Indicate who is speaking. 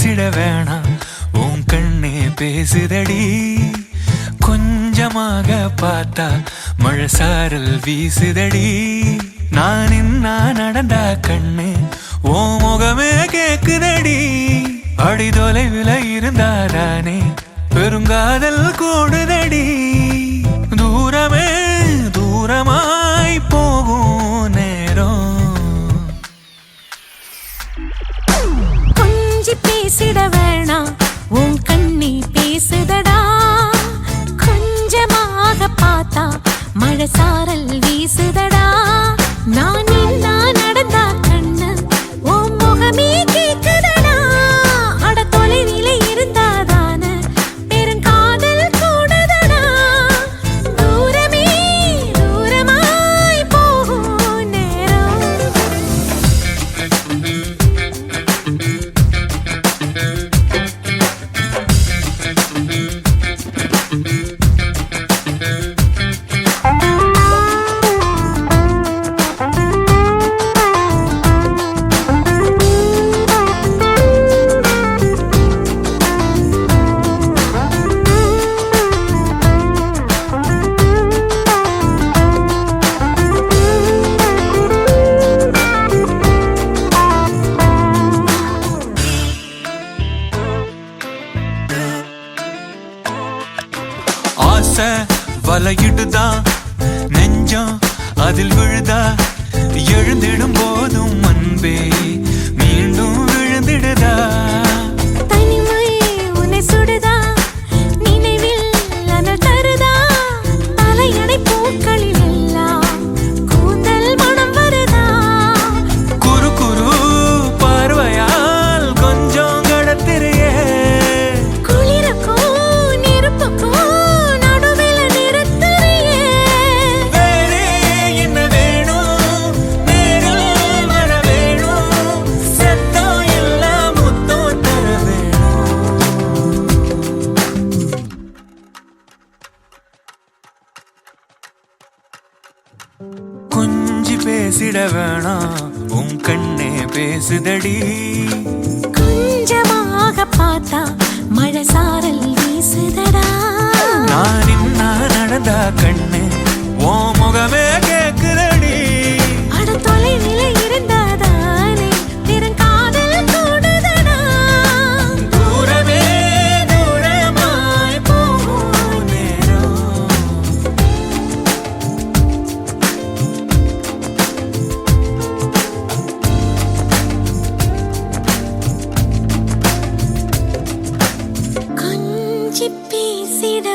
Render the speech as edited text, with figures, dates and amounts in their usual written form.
Speaker 1: பேசிட வேணாம் உன் கண்ணே பேசுதடி கொஞ்சமாக பார்த்தா மழை சாரல் வீசுதடி நான் இன்னா நடந்தா கண்ணு ஓ முகமே கேக்குதடி அடி தொலைவில் இருந்தாதானே பெருங்காதல் கூடுதடி தூரமே தூரமாய் போகும் நேரம்
Speaker 2: கொஞ்சி பேசிட வேணாம் உன் கண்ணி பேசுதடா கொஞ்சமாக பார்த்தா மழை சாரல் வீசுதடா நான் நின்னா நடந்தா கண்ணு உன் முகமே கேக்குதடா அட தொலைவிலே இருந்தாதான பெருங்காதல் கூடுதடா தூரமே தூரமாய் போகும் நேரம்
Speaker 1: ஆசை வலையிடுதா நெஞ்சம் அதில் விழுதா எழுந்திடும் போதும் அன்பே மீண்டும் விழுந்திடுதா
Speaker 2: தனிமை உன்னை சுடுதா நினைவில் அனல் தருதா தலையணை பூக்களில் எல்லாம் கூந்தல் மனம் வருதா
Speaker 1: குறு குறு பார்வையால் கொஞ்சம் கடத்திரியே
Speaker 2: குளிருக்கும் நெருப்புக்கும் நடுவில் நிறுத்தறியே
Speaker 1: வேறே என்ன வேணும் நேரில் வர வேணும் சத்தம் எல்லாம் முத்தம் தர வேணும் கொஞ்சி பேசிட வேணாம் உன் கண்ணே பேசுதடி
Speaker 2: கொஞ்சமாக பார்த்தா மழை சாரல் வீசுதடா
Speaker 1: நான் இன்னா நடந்தா கண்ணு ஓ முகமே கேக்குதடி
Speaker 2: அட தொலைவிலே இருந்தாதானே பெருங்காதல் கூடுதடா
Speaker 1: தூரமே தூரமாய் போகும் நேரம்
Speaker 2: கொஞ்சி பேசிட